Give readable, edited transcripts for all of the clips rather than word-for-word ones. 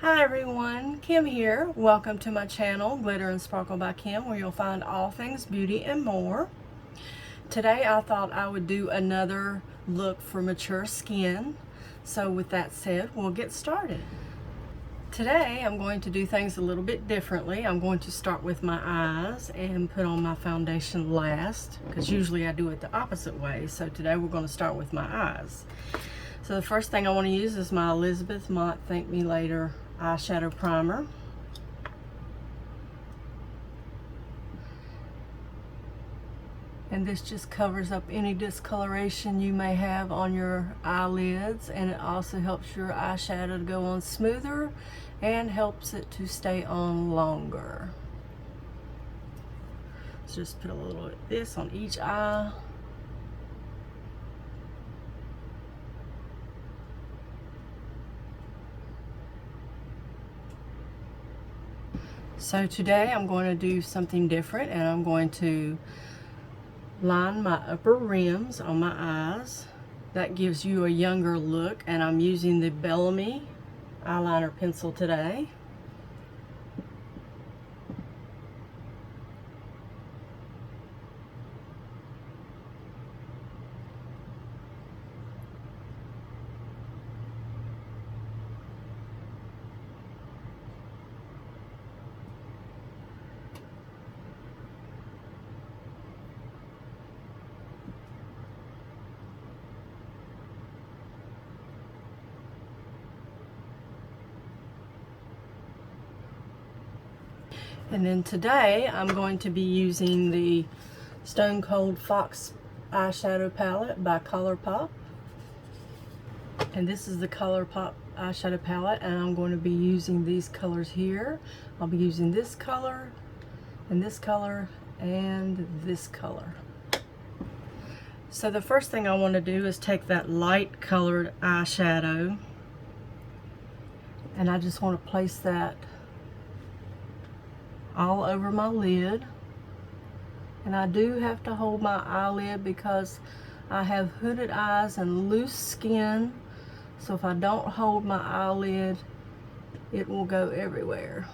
Hi everyone, Kim here. Welcome to my channel, Glitter and Sparkle by Kim, where you'll find all things beauty and more. Today I thought I would do another look for mature skin. So with that said, we'll get started. Today I'm going to do things a little bit differently. I'm going to start with my eyes and put on my foundation last, because usually I do it the opposite way. So today we're going to start with my eyes. So the first thing I want to use is my Elizabeth Mott Thank Me Later eyeshadow primer. And this just covers up any discoloration you may have on your eyelids, and it also helps your eyeshadow to go on smoother and helps it to stay on longer. So just put a little of this on each eye. So today I'm going to do something different, and I'm going to line my upper rims on my eyes. That gives you a younger look, and I'm using the Bellamy eyeliner pencil today. And then today I'm going to be using the Stone Cold Fox eyeshadow palette by ColourPop. And this is the ColourPop eyeshadow palette, and I'm going to be using these colors here. I'll be using this color, and this color, and this color. So the first thing I want to do is take that light colored eyeshadow, and I just want to place that all over my lid. And I do have to hold my eyelid because I have hooded eyes and loose skin, so if I don't hold my eyelid, it will go everywhere.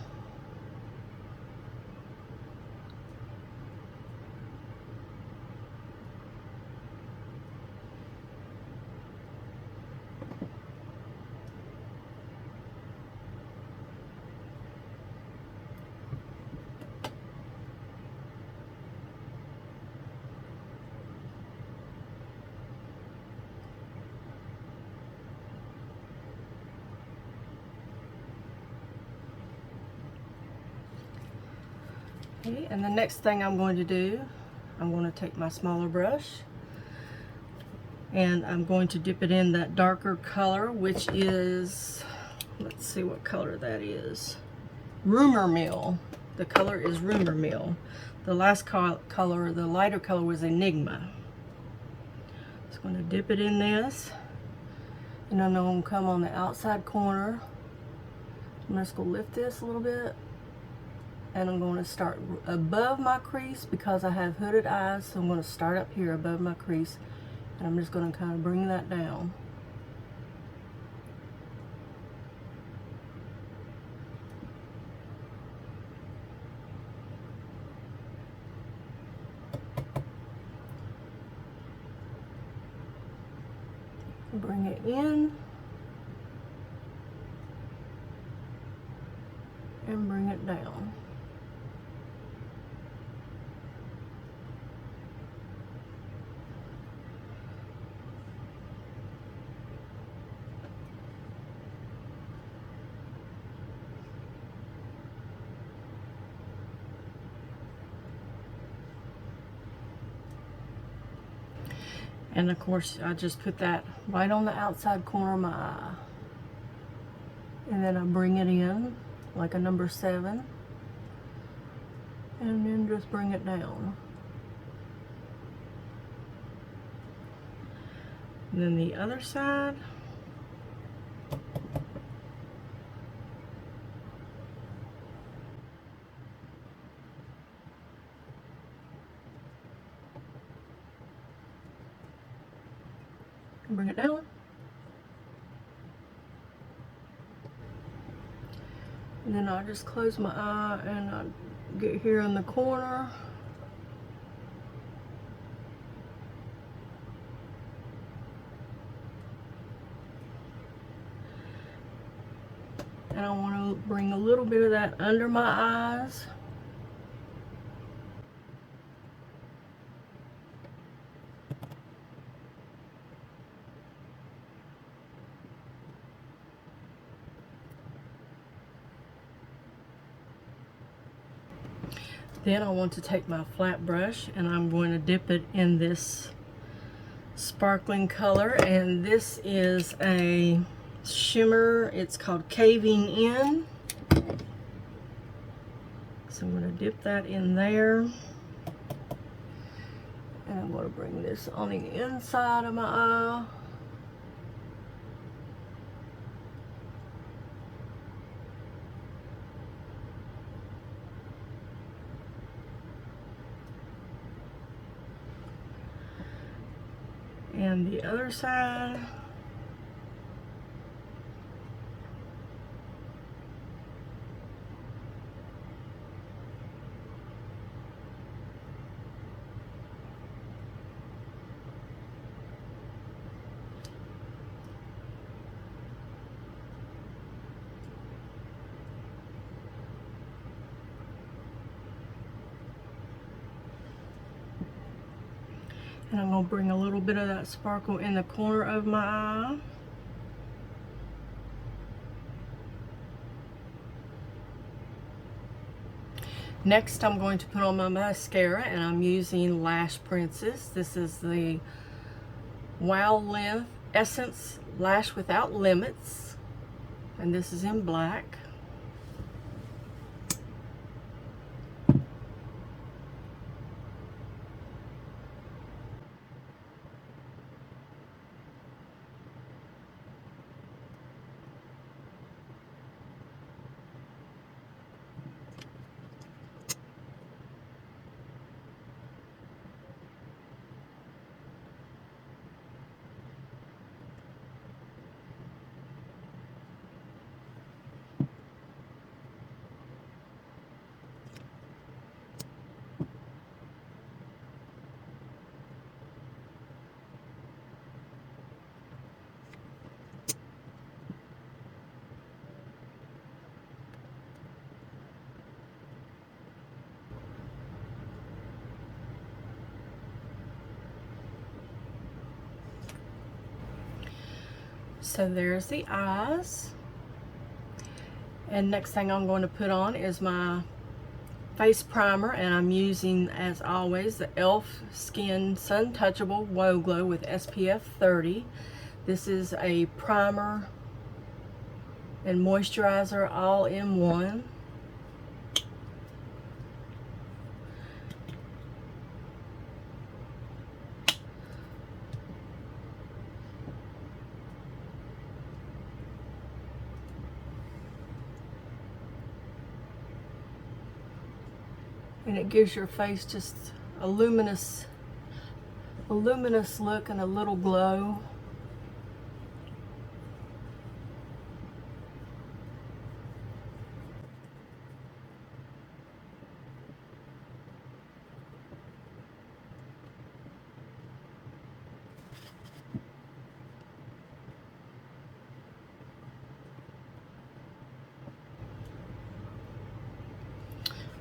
Okay, and the next thing I'm going to do, I'm going to take my smaller brush and I'm going to dip it in that darker color, which is, let's see what color that is. Rumor Mill. The color is Rumor Mill. The last color, the lighter color, was Enigma. Just going to dip it in this, and then I'm going to come on the outside corner. I'm just going to lift this a little bit, and I'm going to start above my crease because I have hooded eyes, so I'm going to start up here above my crease, and I'm just going to kind of bring that down. Bring it in and bring it down. And of course, I just put that right on the outside corner of my eye. And then I bring it in like a number 7. And then just bring it down. And then the other side. Bring it down. And then I just close my eye and I get here in the corner. And I want to bring a little bit of that under my eyes. Then I want to take my flat brush and I'm going to dip it in this sparkling color, and this is a shimmer. It's called Caving In. So I'm going to dip that in there, and I'm going to bring this on the inside of my eye. And the other side. And I'm going to bring a little bit of that sparkle in the corner of my eye. Next, I'm going to put on my mascara, and I'm using Lash Princess. This is the Wow Length Essence Lash Without Limits, and this is in black. So there's the eyes. And next thing I'm going to put on is my face primer, and I'm using, as always, the e.l.f. Skin Sun Touchable Wow Glow with SPF 30. This is a primer and moisturizer all in one. And it gives your face just a luminous look and a little glow.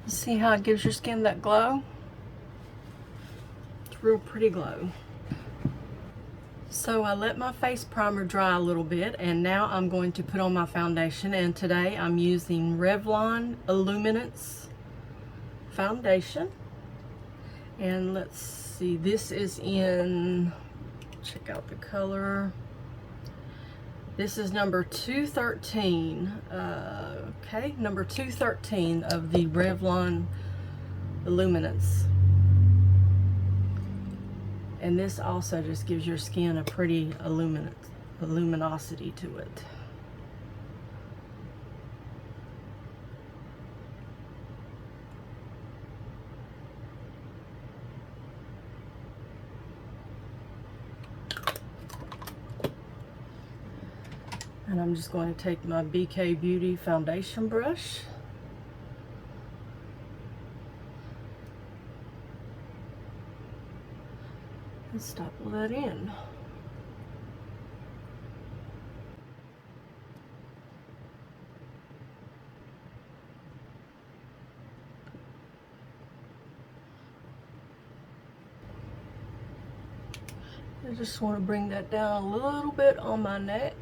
See how it gives your skin that glow? It's a real pretty glow. So I let my face primer dry a little bit, and now I'm going to put on my foundation, and today I'm using Revlon Illuminance foundation. And let's see, this is in, check out the color. This is number 213. Okay, number 213 of the Revlon Illuminance. And this also just gives your skin a pretty luminosity to it. And And I'm just going to take my BK Beauty foundation brush and staple that in. I just want to bring that down a little bit on my neck.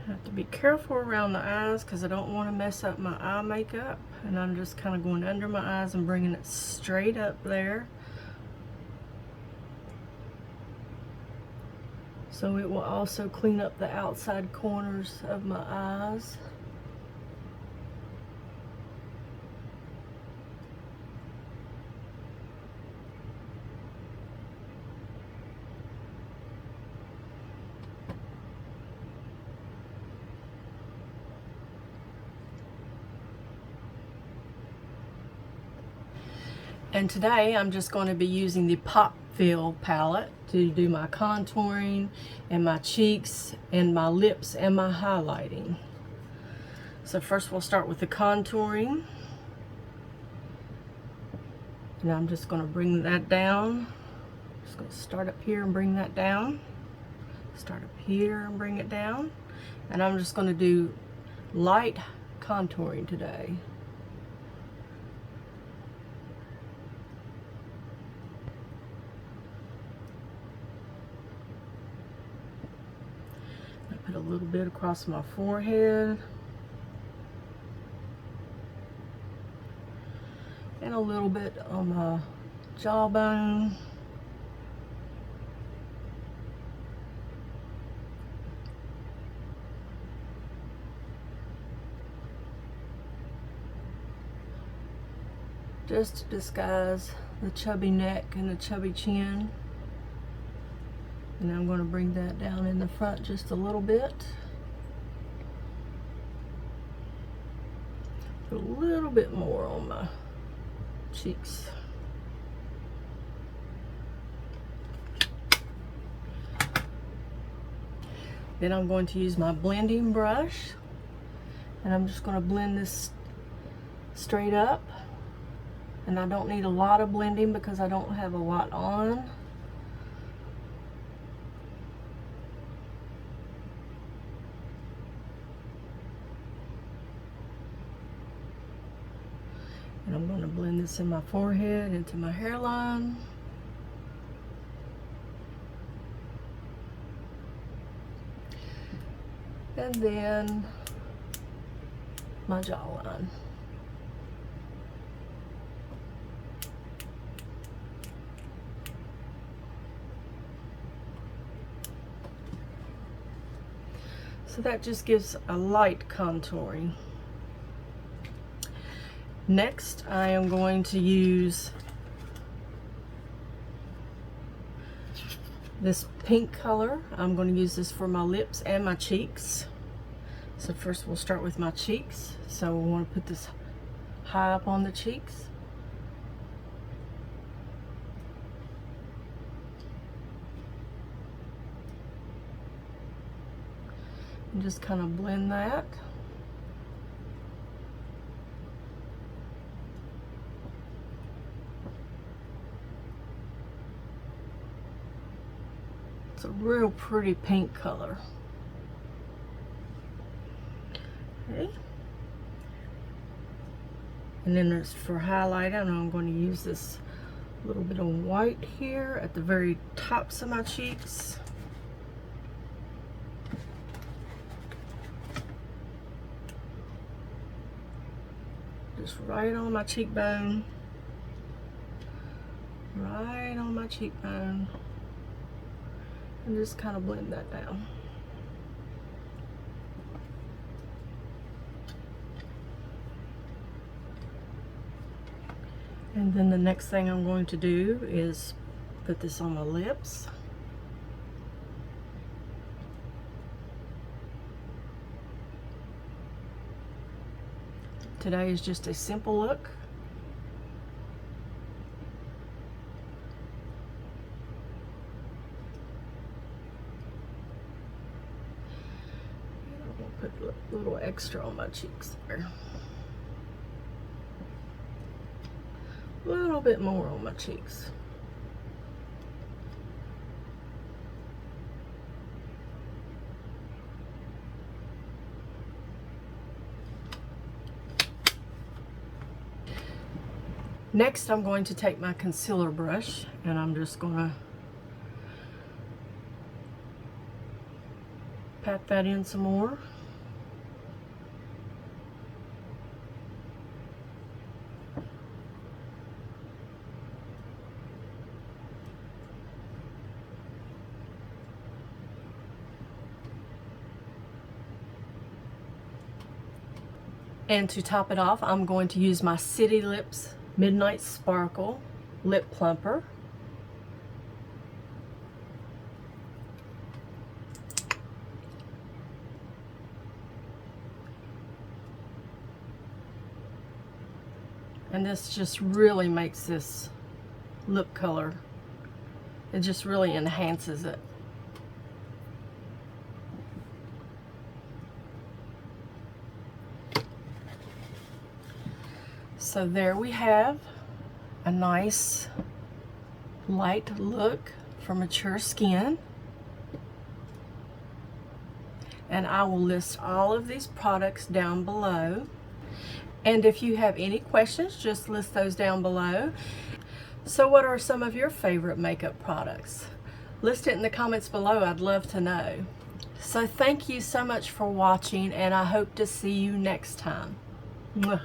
I have to be careful around the eyes because I don't want to mess up my eye makeup. And I'm just kind of going under my eyes and bringing it straight up there. So it will also clean up the outside corners of my eyes. And today I'm just going to be using the Pop Fill palette to do my contouring and my cheeks and my lips and my highlighting. So first we'll start with the contouring. And I'm just going to bring that down. Just going to start up here and bring that down. Start up here and bring it down. And I'm just going to do light contouring today. Put a little bit across my forehead and a little bit on my jawbone. Just to disguise the chubby neck and the chubby chin. And I'm going to bring that down in the front just a little bit. Put a little bit more on my cheeks. Then I'm going to use my blending brush. And I'm just going to blend this straight up. And I don't need a lot of blending because I don't have a lot on. And I'm going to blend this in my forehead, into my hairline. And then my jawline. So that just gives a light contouring. Next, I am going to use this pink color. I'm going to use this for my lips and my cheeks. So first we'll start with my cheeks. So we want to put this high up on the cheeks. And just kind of blend that. It's a real pretty pink color. Okay. And then there's for highlighter, and I'm going to use this little bit of white here at the very tops of my cheeks. Just right on my cheekbone. Right on my cheekbone. And just kind of blend that down. And then the next thing I'm going to do is put this on my lips. Today is just a simple look. I'm gonna put a little extra on my cheeks there. A little bit more on my cheeks. Next, I'm going to take my concealer brush and I'm just going to pat that in some more. And to top it off, I'm going to use my City Lips Midnight Sparkle Lip Plumper. And this just really makes this lip color, it just really enhances it. So there we have a nice light look for mature skin. And I will list all of these products down below. And if you have any questions, just list those down below. So what are some of your favorite makeup products? List it in the comments below, I'd love to know. So thank you so much for watching, and I hope to see you next time. Mwah.